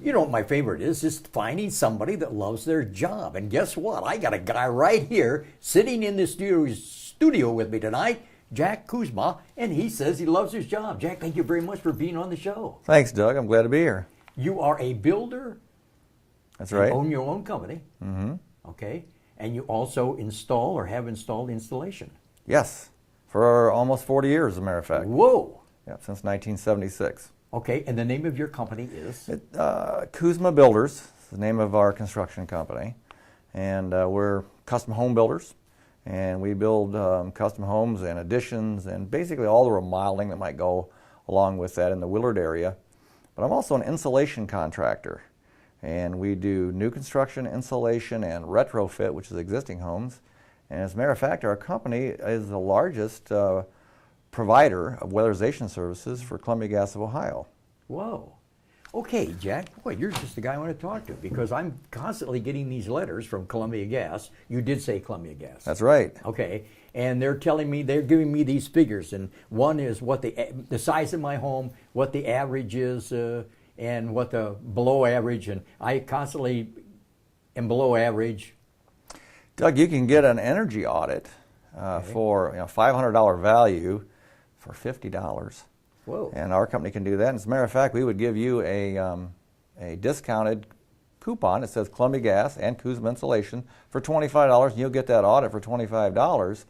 You know what my favorite is? Just finding somebody that loves their job. And guess what? I got a guy right here sitting in the studio with me tonight, Jack Kuzma, and he says he loves his job. Jack, thank you very much for being on the show. Thanks, Doug. I'm glad to be here. You are a builder. That's right. You own your own company. Mm-hmm. Okay. And you also install or have installed installation. Yes, for almost 40 years, as a matter of fact. Whoa. Yeah, since 1976. Okay, and the name of your company is? Kuzma Builders is the name of our construction company. And we're custom home builders. And we build custom homes and additions and basically all the remodeling that might go along with that in the Willard area. But I'm also an insulation contractor. And we do new construction, insulation, and retrofit, which is existing homes. And as a matter of fact, our company is the largest provider of weatherization services for Columbia Gas of Ohio. Whoa. Okay, Jack, boy, you're just the guy I want to talk to because I'm constantly getting these letters from Columbia Gas. You did say Columbia Gas. That's right. Okay, and they're telling me, they're giving me these figures, and one is what the size of my home, what the average is, and what the below average, and I constantly am below average. Doug, you can get an energy audit for $500 value for $50. Whoa. And our company can do that. And as a matter of fact, we would give you a discounted coupon that says Columbia Gas and Kuzma Insulation for $25, and you'll get that audit for $25.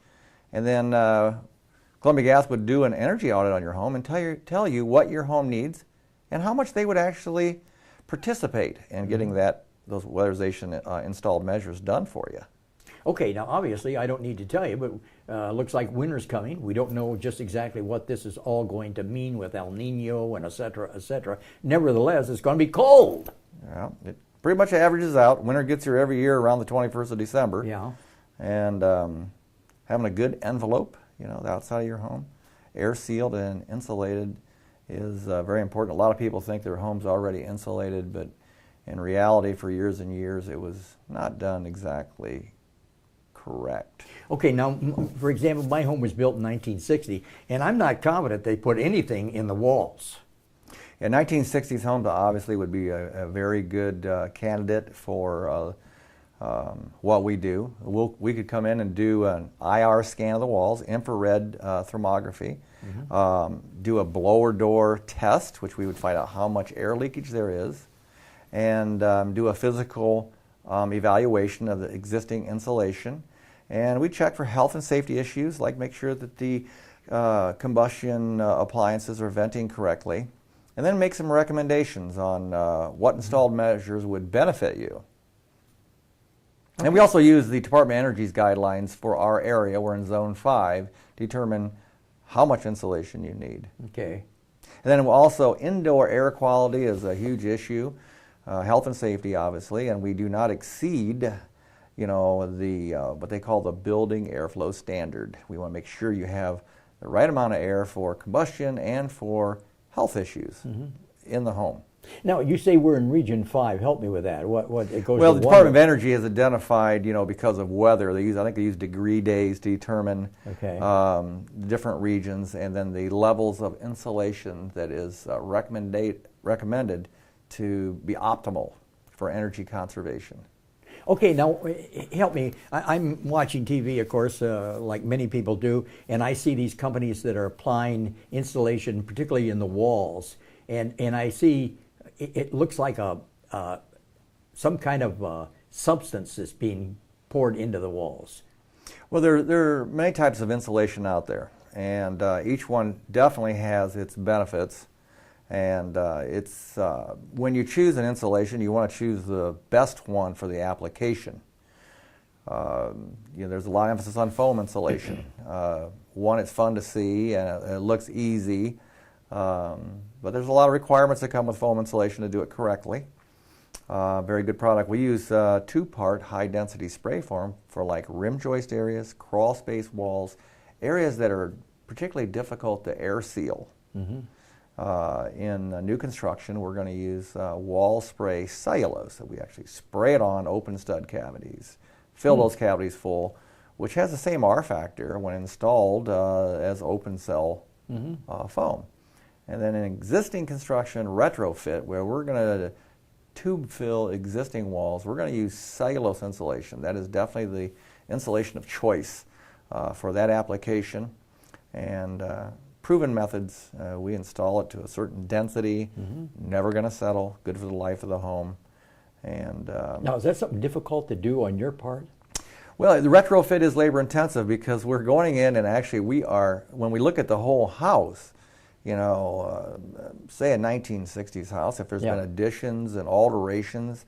And then Columbia Gas would do an energy audit on your home and tell you what your home needs and how much they would actually participate in getting those weatherization installed measures done for you. Okay, now obviously I don't need to tell you, but looks like winter's coming. We don't know just exactly what this is all going to mean with El Nino and et cetera, et cetera. Nevertheless, it's going to be cold. Yeah, it pretty much averages out. Winter gets here every year around the 21st of December. Yeah. And having a good envelope, the outside of your home, air sealed and insulated is very important. A lot of people think their home's already insulated, but in reality, for years and years, it was not done exactly correct. Okay, now, for example, my home was built in 1960, and I'm not confident they put anything in the walls. Yeah, 1960s homes obviously would be a very good candidate for what we do. We could come in and do an IR scan of the walls, infrared thermography, do a blower door test, which we would find out how much air leakage there is, and do a physical evaluation of the existing insulation. And we check for health and safety issues, like make sure that the combustion appliances are venting correctly, and then make some recommendations on what installed measures would benefit you. Okay. And we also use the Department of Energy's guidelines for our area. We're in Zone 5, determine how much insulation you need. Okay. And then also indoor air quality is a huge issue, health and safety obviously, and we do not exceed what they call the building airflow standard. We want to make sure you have the right amount of air for combustion and for health issues in the home. Now, you say we're in Region 5. Help me with that. What it goes Well, to the Department of Energy has identified, because of weather, I think they use degree days to determine different regions, and then the levels of insulation that is recommended to be optimal for energy conservation. Okay, now help me. I'm watching TV, of course, like many people do, and I see these companies that are applying insulation, particularly in the walls, and I see it looks like some kind of substance that's being poured into the walls. Well, there are many types of insulation out there, and each one definitely has its benefits. And it's when you choose an insulation, you want to choose the best one for the application. There's a lot of emphasis on foam insulation. One, it's fun to see and it looks easy, but there's a lot of requirements that come with foam insulation to do it correctly. Very good product. We use 2-part high-density spray foam for like rim joist areas, crawl space walls, areas that are particularly difficult to air seal. In new construction, we're going to use wall spray cellulose, that we actually spray it on open stud cavities, fill those cavities full, which has the same R factor when installed as open cell foam. And then in existing construction retrofit, where we're going to tube fill existing walls, we're going to use cellulose insulation. That is definitely the insulation of choice for that application. And proven methods, we install it to a certain density, never going to settle, good for the life of the home. And now, is that something difficult to do on your part? Well, the retrofit is labor intensive because we're going in and actually when we look at the whole house, you know, say a 1960s house, if there's been additions and alterations,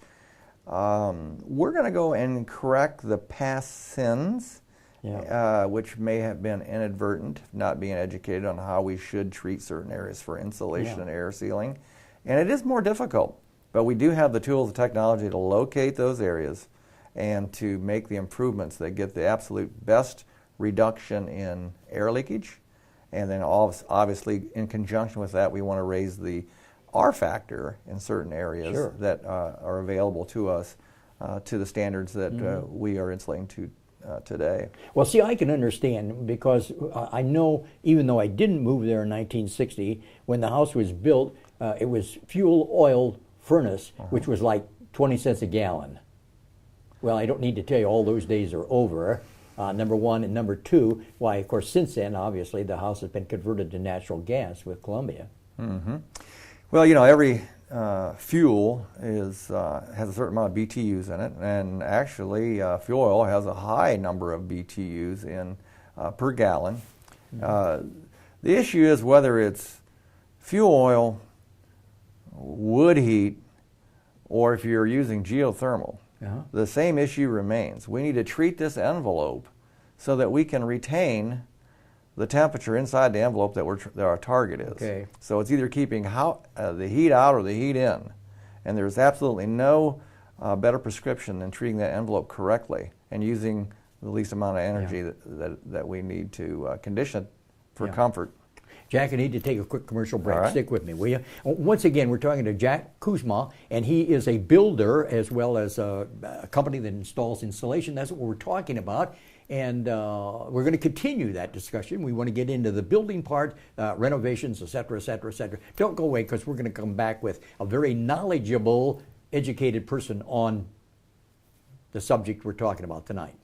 we're going to go and correct the past sins, which may have been inadvertent, not being educated on how we should treat certain areas for insulation and air sealing. And it is more difficult, but we do have the tools and technology to locate those areas and to make the improvements that get the absolute best reduction in air leakage. And then obviously in conjunction with that, we want to raise the R factor in certain areas that are available to us to the standards that we are insulating to today. Well, see, I can understand because I know, even though I didn't move there in 1960, when the house was built, it was fuel oil furnace, which was like 20 cents a gallon. Well, I don't need to tell you all those days are over, number one. And number two, why, of course, since then, obviously, the house has been converted to natural gas with Columbia. Well, you know, every fuel has a certain amount of BTUs in it, and actually fuel oil has a high number of BTUs in per gallon. The issue is whether it's fuel oil, wood heat, or if you're using geothermal. The same issue remains. We need to treat this envelope so that we can retain the temperature inside the envelope that our target is. So it's either keeping the heat out or the heat in. And there's absolutely no better prescription than treating that envelope correctly and using the least amount of energy that we need to condition it for comfort. Jack, I need to take a quick commercial break. All right. Stick with me, will you? Once again, we're talking to Jack Kuzma, and he is a builder as well as a company that installs insulation. That's what we're talking about. And we're going to continue that discussion. We want to get into the building part, renovations, et cetera, et cetera, et cetera. Don't go away, because we're going to come back with a very knowledgeable, educated person on the subject we're talking about tonight.